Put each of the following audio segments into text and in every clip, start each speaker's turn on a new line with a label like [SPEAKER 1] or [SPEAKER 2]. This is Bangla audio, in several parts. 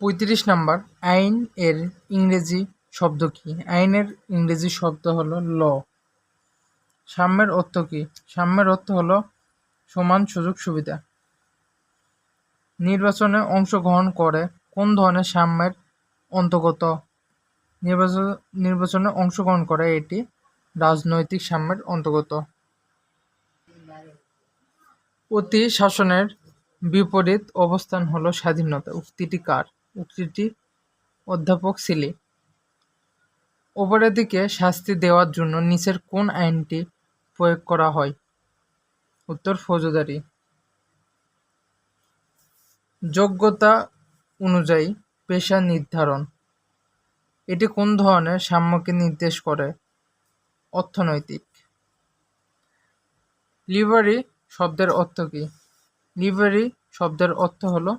[SPEAKER 1] 35 আইন এর ইংরেজি শব্দ কি? আইনের ইংরেজি শব্দ হলো ল। সাম্যের অর্থ কি? সাম্যের অর্থ হলো সমান সুযোগ সুবিধা। নির্বাচনে অংশগ্রহণ করে কোন ধরনের সাম্যের অন্তর্গত? নির্বাচনে অংশগ্রহণ করে এটি রাজনৈতিক সাম্যের অন্তর্গত। অতি শাসনের বিপরীত অবস্থান হলো স্বাধীনতা। উক্তিটি কার? উক্তিটি অধ্যাপক সিলি। অপরাধীকে শাস্তি দেওয়ার জন্য নিচের কোন আইনটি প্রয়োগ করা হয়? উত্তর ফৌজদারি। যোগ্যতা অনুযায়ী পেশা নির্ধারণ, এটি কোন ধরনের সাম্যকে নির্দেশ করে? অর্থনৈতিক। লিবারি শব্দের অর্থ কি? লিবারি শব্দের অর্থ হলো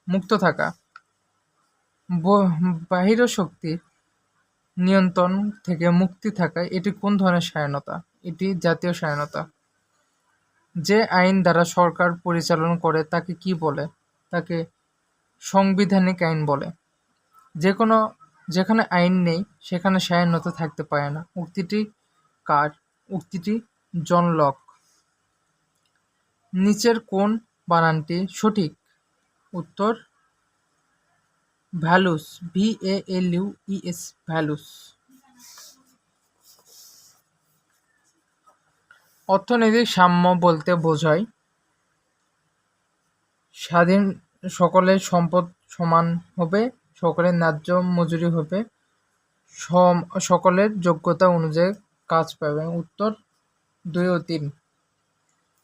[SPEAKER 1] মুক্ত থাকা। বাহির শক্তির নিয়ন্ত্রণ থেকে মুক্তি থাকা, এটি কোন ধরনের স্বাধীনতা? এটি জাতীয় স্বাধীনতা। যে আইন দ্বারা সরকার পরিচালনা করে তাকে কি বলে? তাকে সাংবিধানিক আইন বলে। যেখানে আইন নেই সেখানে স্বাধীনতা থাকতে পারে না। উক্তিটি কার? উক্তিটি জন লক। নিচের কোন বানানটি সঠিক? উত্তর ভ্যালুস, VALUES, ভ্যালুস। অর্থনৈতিক সাম্য বলতে বোঝায় স্বাধীন সকলের সম্পদ সমান হবে, সকলের ন্যায্য মজুরি হবে, সকলের যোগ্যতা অনুযায়ী কাজ পাবে। উত্তর 2 ও 3।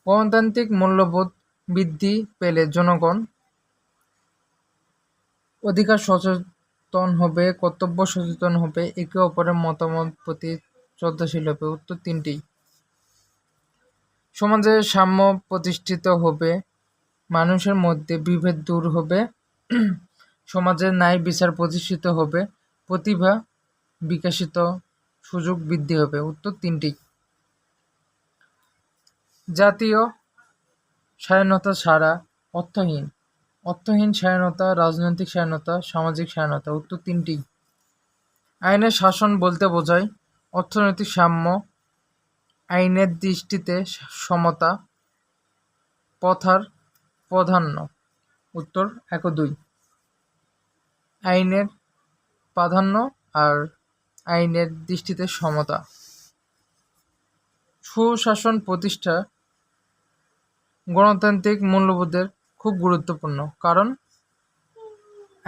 [SPEAKER 1] গণতান্ত্রিক মূল্যবোধ বৃদ্ধি পেলে জনগণ অধিকার সচেতন হবে, কর্তব্য সচেতন হবে, একে অপরের মতামত প্রতি শ্রদ্ধাশীল হবে। উত্তর 3টি। সমাজে সাম্য প্রতিষ্ঠিত হবে, মানুষের মধ্যে বিভেদ দূর হবে, সমাজে ন্যায় বিচার প্রতিষ্ঠিত হবে, প্রতিভা বিকশিত, সুযোগ বৃদ্ধি হবে। উত্তর 3টি। জাতীয় স্বাধীনতা ছাড়া অর্থহীন। অর্থহীন স্বাধীনতা, রাজনৈতিক স্বাধীনতা, সামাজিক স্বাধীনতা। উত্তর 3টি। আইনের শাসন বলতে বোঝায় অর্থনৈতিক সাম্য, আইনের দৃষ্টিতে সমতা, প্রথার প্রাধান্য। উত্তর 1 ও 2। আইনের প্রাধান্য আর আইনের দৃষ্টিতে সমতা। সুশাসন প্রতিষ্ঠা গণতান্ত্রিক মূল্যবোধের খুব গুরুত্বপূর্ণ, কারণ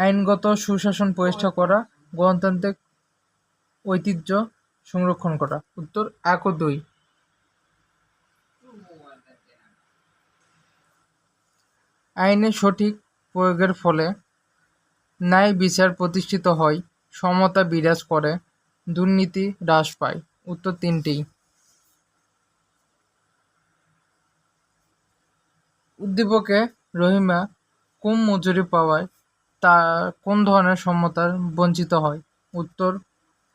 [SPEAKER 1] আইনগত সুশাসন প্রতিষ্ঠা করা গণতান্ত্রিক ঐতিহ্য সংরক্ষণ করা। উত্তর 1 ও 2। আইনের সঠিক প্রয়োগের ফলে ন্যায় বিচার প্রতিষ্ঠিত হয়, সমতা বিরাজ করে, দুর্নীতি হ্রাস পায়। উত্তর 3টি। উদ্দীপকে রহিমা কম মজুরি পাওয়ায় তা কোন ধরনের সমতার বঞ্চিত হয়? উত্তর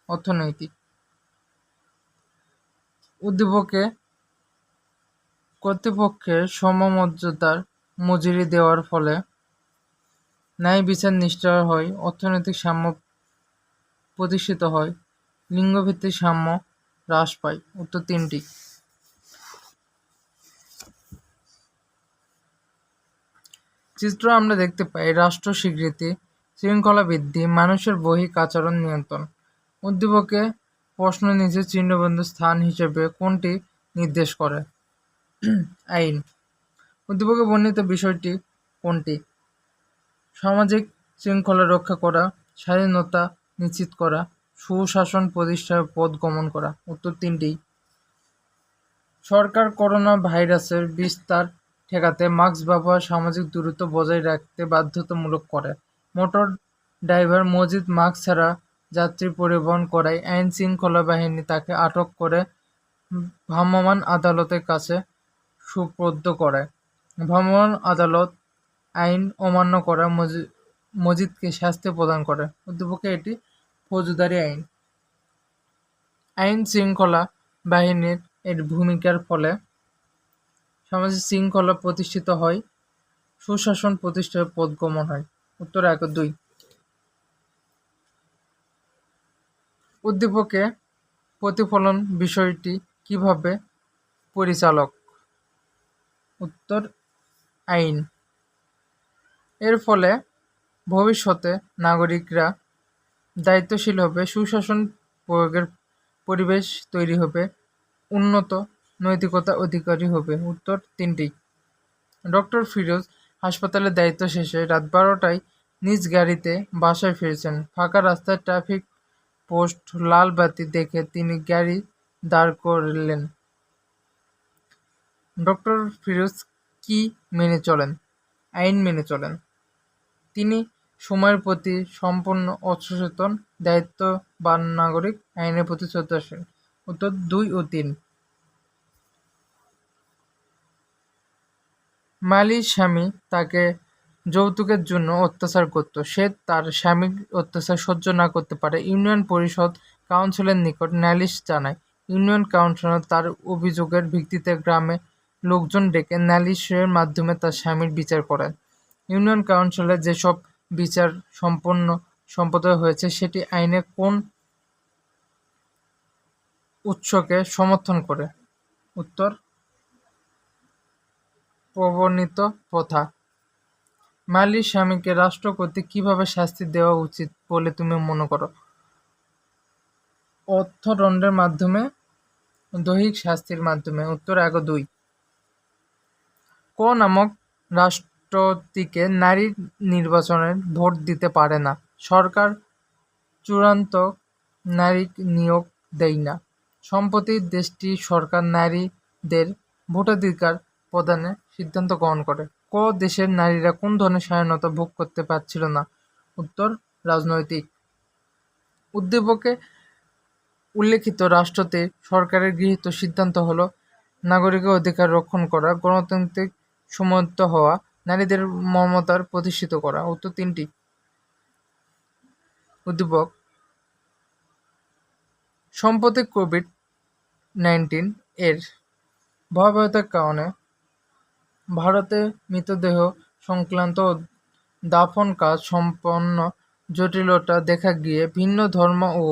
[SPEAKER 1] অর্থনৈতিক। উদ্দীপকে কর্তৃপক্ষের সমমর্যাদার মজুরি দেওয়ার ফলে ন্যায় বিচার নিশ্চিত হয়, অর্থনৈতিক সাম্য প্রতিষ্ঠিত হয়, লিঙ্গভিত্তিক সাম্য হ্রাস পায়। উত্তর 3টি। চিত্র আমরা দেখতে পাই রাষ্ট্র স্বীকৃতি, শৃঙ্খলা বৃদ্ধি, মানুষের বহিক আচরণ নিয়ন্ত্রণ। উদ্দীপকে প্রশ্ন নিচে চিহ্নবিন্দু স্থান হিসেবে কোনটি নির্দেশ করে? আইন। উদ্দীপকে বর্ণিত বিষয়টি কোনটি? সামাজিক শৃঙ্খলা রক্ষা করা, স্বাধীনতা নিশ্চিত করা, সুশাসন প্রতিষ্ঠার পথ গমন করা। উত্তর 3টি। সরকার করোনা ভাইরাসের বিস্তার ঠেকাতে মাস্ক ব্যবহার, সামাজিক দূরত্ব বজায় রাখতে বাধ্যতামূলক করে। মোটর ড্রাইভার মজিদ মাস্ক ছাড়া যাত্রী পরিবহন করায় আইন শৃঙ্খলা বাহিনী তাকে আটক করে ভ্রাম্যমাণ আদালতের কাছে সুপর্দ করে। ভ্রাম্যমাণ আদালত আইন অমান্য করা মজিদকে শাস্তি প্রদান করে। উদ্দীপকে এটি ফৌজদারি আইন। আইন শৃঙ্খলা বাহিনীর এর ভূমিকার ফলে সামাজিক শৃঙ্খলা প্রতিষ্ঠিত হয়, সুশাসন প্রতিষ্ঠার পথ গমন হয়। উত্তর 1 ও 2। উদ্দীপকে প্রতিফলন বিষয়টি কিভাবে পরিচালক? উত্তর আইন। এর ফলে ভবিষ্যতে নাগরিকরা দায়িত্বশীল হবে, সুশাসন প্রয়োগের পরিবেশ তৈরি হবে, উন্নত নৈতিকতা অধিকারী হবে। উত্তর 3টি। ডক্টর ফিরোজ হাসপাতালের দায়িত্ব শেষে রাত 12টায় নিজ গাড়িতে বাসায় ফিরেছেন। ফাঁকা রাস্তায় ট্রাফিক পোস্ট লাল বাতি দেখে তিনি গাড়ি দাঁড় করলেন। ডক্টর ফিরোজ কি মেনে চলেন? আইন মেনে চলেন। তিনি সময়ের প্রতি সম্পূর্ণ অসচেতন, দায়িত্ববান নাগরিক, আইনের প্রতি শ্রদ্ধাশীল। উত্তর 2 ও 3। মালির স্বামী তাকে যৌতুকের জন্য অত্যাচার করত। সে তার স্বামীর অত্যাচার সহ্য না করতে পারে ইউনিয়ন পরিষদ কাউন্সিলের নিকট নালিশ জানায়। ইউনিয়ন কাউন্সিলর তার অভিযোগের ভিত্তিতে গ্রামে লোকজন ডেকে নালিশের মাধ্যমে তার স্বামীর বিচার করেন। ইউনিয়ন কাউন্সিলের যেসব বিচার সম্পন্ন হয়েছে সেটি আইনে কোন উৎসকে সমর্থন করে? উত্তর প্রবর্ণিত প্রথা। মালির স্বামীকে রাষ্ট্র কর্তৃক কিভাবে শাস্তি দেওয়া উচিত বলে তুমি মনে করো? অর্থদণ্ডের মাধ্যমে, দৈহিক শাস্তির মাধ্যমে। উত্তর 1 ও 2। ক নামক রাষ্ট্রটিকে নারী নির্বাচনে ভোট দিতে পারে না। সরকার চূড়ান্ত নারী নিয়োগ দেয় না। সম্প্রতি দেশটির সরকার নারীদের ভোটাধিকার প্রদানের সিদ্ধান্ত গ্রহণ করে। ক দেশের নারীরা কোন ধরনের স্বাধীনতা ভোগ করতে পারছিল না? উত্তর রাজনৈতিক। উদ্দীপকে উল্লেখিত রাষ্ট্রটির সরকারের গৃহীত সিদ্ধান্ত হল নাগরিকের অধিকার রক্ষণ করা, গণতান্ত্রিক সমন্বিত হওয়া, নারীদের মমতার প্রতিষ্ঠিত করা। উত্তর 3টি। উদ্দীপক সম্প্রতি কোভিড-19 এর ভয়াবহতার কারণে ভারতে মৃতদেহ সংক্রান্ত দাফন কাজ সম্পন্ন জটিলতা দেখা গিয়ে ভিন্ন ধর্ম ও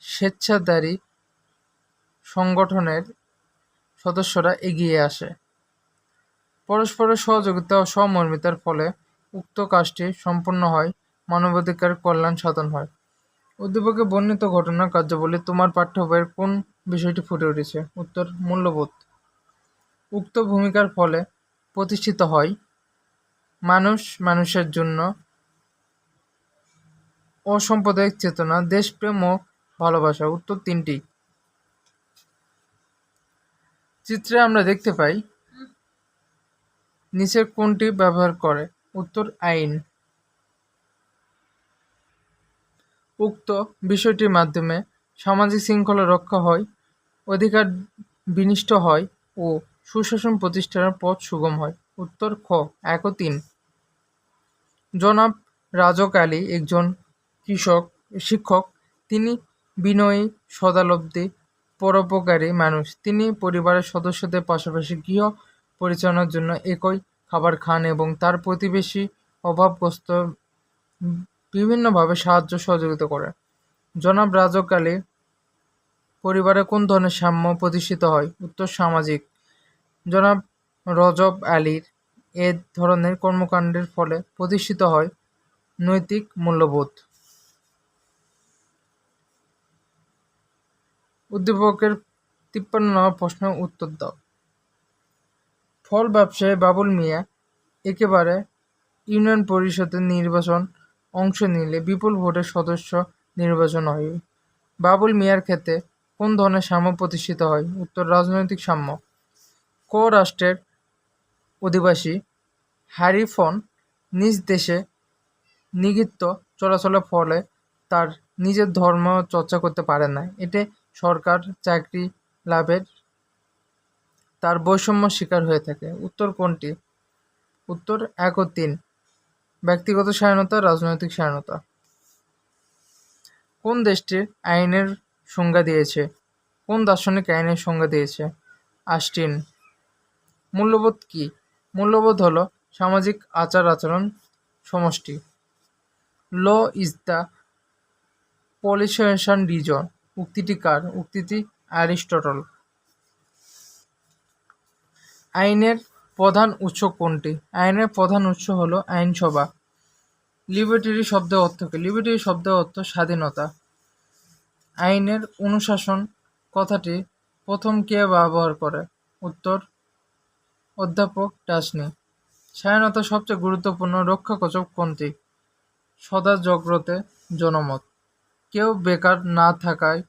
[SPEAKER 1] স্বেচ্ছাধারী সংগঠনের সদস্যরা এগিয়ে আসে। পরস্পরের সহযোগিতা ও সহমর্মিতার ফলে উক্ত কাজটি সম্পন্ন হয়, মানবাধিকার কল্যাণ সাধন হয়। উদ্দীপকে বর্ণিত ঘটনা কার্যাবলী তোমার পাঠ্য বইয়ের কোন বিষয়টি ফুটে উঠেছে? উত্তর মূল্যবোধ। উক্ত ভূমিকার ফলে প্রতিষ্ঠিত হয় মানুষ মানুষের জন্য, অসাম্প্রদায়িক চেতনা, দেশপ্রেম ও ভালোবাসা। উত্তর 3টি। চিত্রে আমরা দেখতে পাই নিচের কোনটি ব্যবহার করে? উত্তর আইন। উক্ত বিষয়টির মাধ্যমে সামাজিক শৃঙ্খলা রক্ষা হয়, অধিকার বিনষ্ট হয় ও সুশাসন প্রতিষ্ঠানের পথ সুগম হয়। উত্তর খ 1 ও 3। জনাব রাজক আলী একজন শিক্ষক। তিনি বিনয়ী, সদালব্ধি, পরোপকারী মানুষ। তিনি পরিবারের সদস্যদের পাশাপাশি গৃহ পরিচালনার জন্য একই খাবার খান এবং তার প্রতিবেশী অভাবগ্রস্ত বিভিন্নভাবে সাহায্য সহযোগিতা করে। জনাব রাজক আলীর পরিবারে কোন ধরনের সাম্য প্রতিষ্ঠিত হয়? উত্তর সামাজিক। জনাব রজব আলীর এ ধরনের কর্মকাণ্ডের ফলে প্রতিষ্ঠিত হয় নৈতিক মূল্যবোধ। উদ্দীপকের 53 নম্বর প্রশ্নের উত্তর দাও। ফল ব্যবসায়ী বাবুল মিয়া একেবারে ইউনিয়ন পরিষদের নির্বাচন অংশ নিলে বিপুল ভোটের সদস্য নির্বাচন হয়। বাবুল মিয়ার ক্ষেত্রে কোন ধরনের সাম্য প্রতিষ্ঠিত হয়? উত্তর রাজনৈতিক সাম্য। ক রাষ্ট্রের অধিবাসী হারিফন নিজ দেশে নিগৃহীত চলাচলের ফলে তার নিজের ধর্ম চর্চা করতে পারে না। এতে সরকার চাকরি লাভের তার বৈষম্য শিকার হয়ে থাকে। উত্তর কোনটি? উত্তর 1 ও 3। ব্যক্তিগত স্বাধীনতা, রাজনৈতিক স্বাধীনতা। কোন দেশটির আইনের সংজ্ঞা দিয়েছে? কোন দার্শনিক আইনের সংজ্ঞা দিয়েছে? আস্টিন। মূল্যবোধ কি? মূল্যবোধ হলো সামাজিক আচার আচরণ সমষ্টি। Law is the pollution reason. উক্তিটি কার? উক্তিটি অ্যারিস্টটল। আইনের প্রধান উৎস কোনটি? আইনের প্রধান উৎস হলো আইনসভা। লিবার্টারি শব্দের অর্থ কি? লিবার্টারি শব্দের অর্থ স্বাধীনতা। আইনের অনুশাসন কথাটি প্রথম কে ব্যবহার করে? উত্তর অধ্যাপক ডাসনি। স্বাধীনতার সবচেয়ে গুরুত্বপূর্ণ রক্ষাকবচ কোনটি? সদা জাগ্রতে জনমত। কেউ বেকার না থাকায়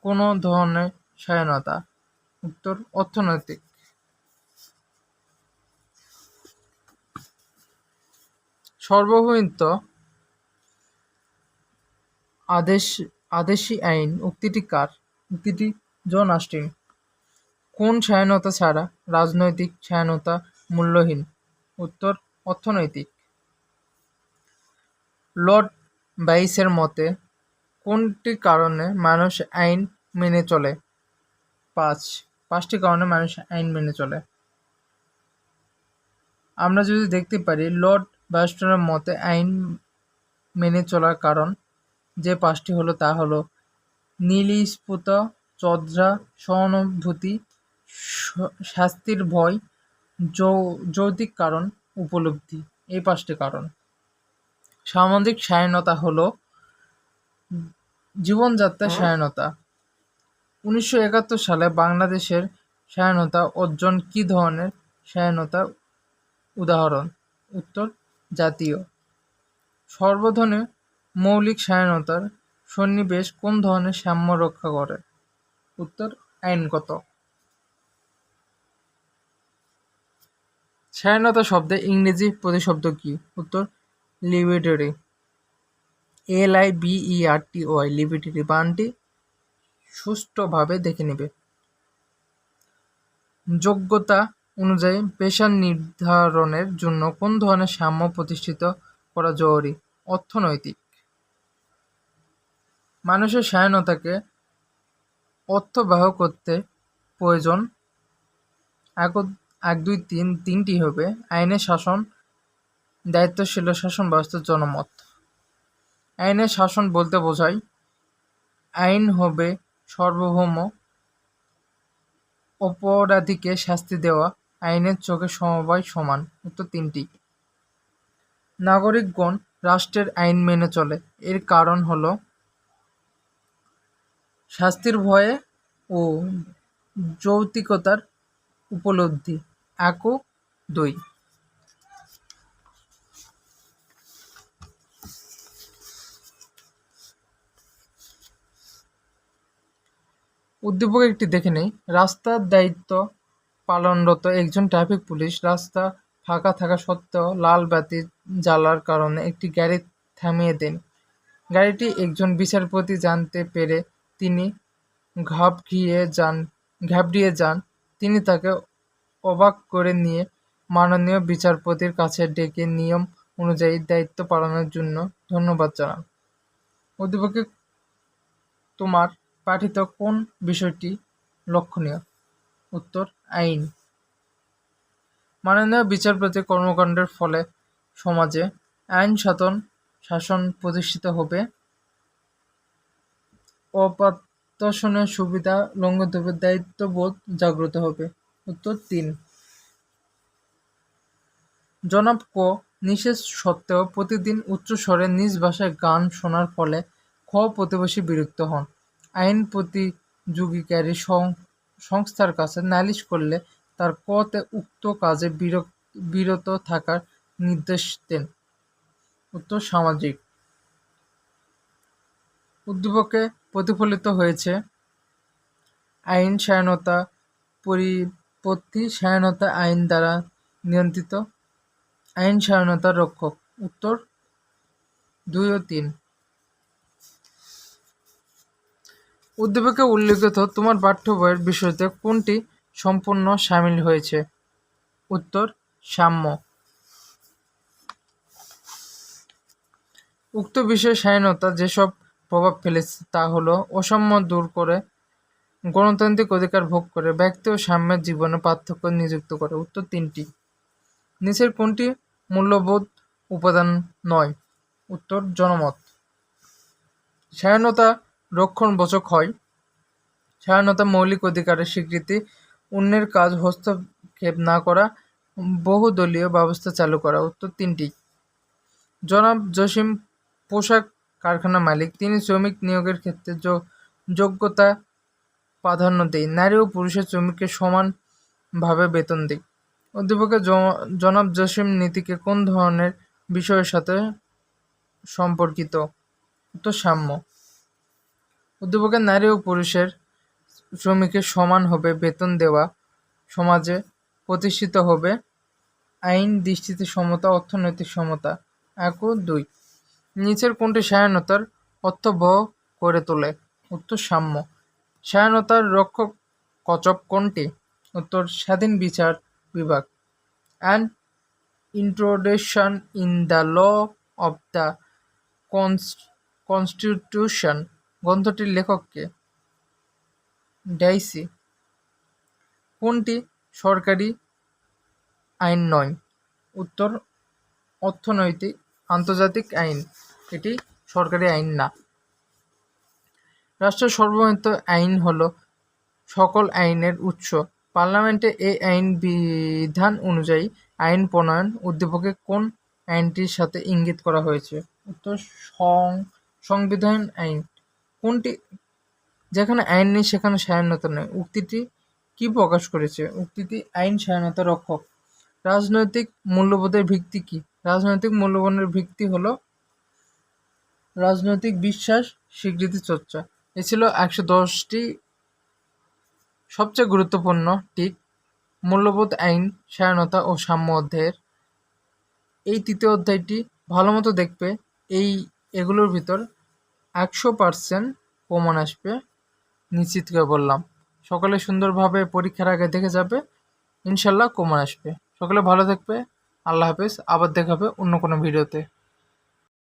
[SPEAKER 1] কোনো ধরনের স্বাধীনতা। উত্তর অর্থনৈতিক। সার্বভৌমত্ব আদেশী আইন। উক্তিটি কার? উক্তিটি জন আস্টিন। কোন স্বাধীনতা ছাড়া রাজনৈতিক স্বাধীনতা মূল্যহীন? উত্তর অর্থনৈতিক। লর্ড বাইসের মতে কোনটি কারণে মানুষ আইন মেনে চলে? পাঁচটি কারণে মানুষ আইন মেনে চলে। আমরা যদি দেখতে পারি লর্ড বাইস্টনের মতে আইন মেনে চলার কারণ যে পাঁচটি হলো তা হলো নিলিস্পুত, চর্যা, সহানুভূতি, শাস্তির ভয়, যৌক্তিক কারণ, উপলব্ধি। এই পাঁচটি কারণ। সামাজিক স্বাধীনতা হলো জীবনযাত্রার স্বাধীনতা। 1971 সালে বাংলাদেশের স্বাধীনতা অর্জন কী ধরনের স্বাধীনতা উদাহরণ? উত্তর জাতীয়। সর্বধনের মৌলিক স্বাধীনতার সন্নিবেশ কোন ধরনের সাম্য রক্ষা করে? উত্তর আইনগত। স্বাধীনতা শব্দের ইংরেজি প্রতিশব্দ কি? উত্তর লিবার্টারি। LIBERTY, লিবার্টারি বানানটি সুষ্ঠুভাবে দেখে নেবে। যোগ্যতা অনুযায়ী পেশা নির্ধারণের জন্য কোন ধরনের সাম্য প্রতিষ্ঠিত করা জরুরি? অর্থনৈতিক। মানুষের স্বাধীনতাকে অর্থবহ করতে প্রয়োজন তিনটি হবে আইনের শাসন, দায়িত্বশীল শাসন ব্যবস্থার জনমত। আইনের শাসন বলতে বোঝায় আইন হবে সার্বভৌম, অপরাধীকে শাস্তি দেওয়া, আইনের চোখে সমবায় সমান। উত্তর তিনটি। নাগরিকগণ রাষ্ট্রের আইন মেনে চলে এর কারণ হলো শাস্তির ভয়ে ও যৌক্তিকতার উপলব্ধি। 1 ও 2। উদ্দীপক একটি দেখে নেই। রাস্তার দায়িত্ব পালনরত একজন ট্রাফিক পুলিশ রাস্তা ফাঁকা থাকা সত্ত্বেও লাল বাতি জ্বালার কারণে একটি গাড়ি থামিয়ে দেন। গাড়িটি একজন বিচারপতি জানতে পেরে তিনি ঘাবড়িয়ে যান। তিনি তাকে অবাক করে নিয়ে মাননীয় বিচারপতির কাছে ডেকে নিয়ম অনুযায়ী দায়িত্ব পালনের জন্য ধন্যবাদ জানান। উদ্দীপকে তোমার পাঠিত কোন বিষয়টি লক্ষণীয়? উত্তর আইন। মাননীয় বিচারপতি কর্মকাণ্ডের ফলে সমাজে আইন শাসন প্রতিষ্ঠিত হবে, অপ্রত্যাশনের সুবিধা লঙ্ঘিত হবে, দায়িত্ববোধ জাগ্রত হবে। উত্তর 3। জনাব ক নিষেধ সত্ত্বেও প্রতিদিন উচ্চস্বরে নিজ ভাষায় গান শোনার ফলে খ প্রতিবেশী বিরক্ত হন। আইন প্রতিযোগিকারী সংস্থার কাছে নালিশ করলে তার কতে উক্ত কাজে বিরত থাকার নির্দেশ দেন। উত্তর সামাজিক। উদ্দীপকে প্রতিফলিত হয়েছে আইন স্বাধীনতা পরিপন্থী, স্বাধীনতা আইন দ্বারা নিয়ন্ত্রিত, আইন স্বাধীনতার রক্ষক। উত্তর 2 ও 3। উদ্দীপকে উল্লেখিত তোমার পাঠ্য বইয়ের বিষয়তে কোনটি সম্পূর্ণ সামিল হয়েছে? উত্তর সাম্য। উক্ত বিষয়ে স্বাধীনতা যেসব প্রভাব ফেলেছে তা হলো অসাম্য দূর করে, গণতান্ত্রিক অধিকার ভোগ করে, ব্যক্তি ও সাম্যের জীবনে পার্থক্য নিযুক্ত করে। উত্তর 3টি। নিচের কোনটি মূল্যবোধ উপাদান নয়? উত্তর জনমত। স্বাধীনতা রক্ষণবোচক হয়। স্বাধীনতা মৌলিক অধিকারের স্বীকৃতি, অন্যের কাজ হস্তক্ষেপ না করা, বহুদলীয় ব্যবস্থা চালু করা। উত্তর তিনটি। জনাব জসিম পোশাক কারখানার মালিক। তিনি শ্রমিক নিয়োগের ক্ষেত্রে যোগ্যতা প্রাধান্য দেয়। নারী ও পুরুষের শ্রমিককে সমানভাবে বেতন দেয়। অধ্যাপকের জনাব জসিম নীতিকে কোন ধরনের বিষয়ের সাথে সম্পর্কিত? উত্তর সাম্য। অধ্যাপকের নারী ও পুরুষের শ্রমিকের সমানভাবে বেতন দেওয়া সমাজে প্রতিষ্ঠিত হবে। আইন দৃষ্টিতে সমতা, অর্থনৈতিক সমতা। 1 ও 2। নিচের কোনটি স্বাধীনতার অর্থবহ করে তোলে? উত্তর সাম্য। স্বাধীনতার রক্ষক কচপ কোনটি? উত্তর স্বাধীন বিচার বিভাগ। An introduction in the law of the constitution গ্রন্থটির লেখক কে? ডাইসি। কোনটি সরকারি আইন নয়? উত্তর অর্থনৈতিক আন্তর্জাতিক আইন, এটি সরকারি আইন না। রাষ্ট্রের সর্বভারতীয় আইন হল সকল আইনের উৎস। পার্লামেন্টে এই আইন বিধান অনুযায়ী আইন প্রণয়ন উদ্দীপকে কোন আইনটির সাথে ইঙ্গিত করা হয়েছে? উত্তর সংবিধান আইন। কোনটি যেখানে আইন নেই সেখানে স্বাধীনতা নেই উক্তিটি কি প্রকাশ করেছে? উক্তিটি আইন স্বাধীনতা রক্ষক। রাজনৈতিক মূল্যবোধের ভিত্তি কি? রাজনৈতিক মূল্যবোধের ভিত্তি হলো রাজনৈতিক বিশ্বাস, স্বীকৃতি, চর্চা। এ ছিল 110টি সবচেয়ে গুরুত্বপূর্ণ টিক মূল্যবোধ, আইন, স্বাধীনতা ও সাম্য অধ্যায়ের। এই তৃতীয় অধ্যায়টি ভালো মতো দেখবে। এগুলোর ভিতর 100% প্রমাণ আসবে, নিশ্চিত করে বললাম। সকলে সুন্দরভাবে পরীক্ষার আগে দেখে যাবে, ইনশাল্লাহ প্রমাণ আসবে। সকলে ভালো থাকবে। আল্লাহ হাফেজ। আবার দেখা হবে অন্য কোনো ভিডিওতে।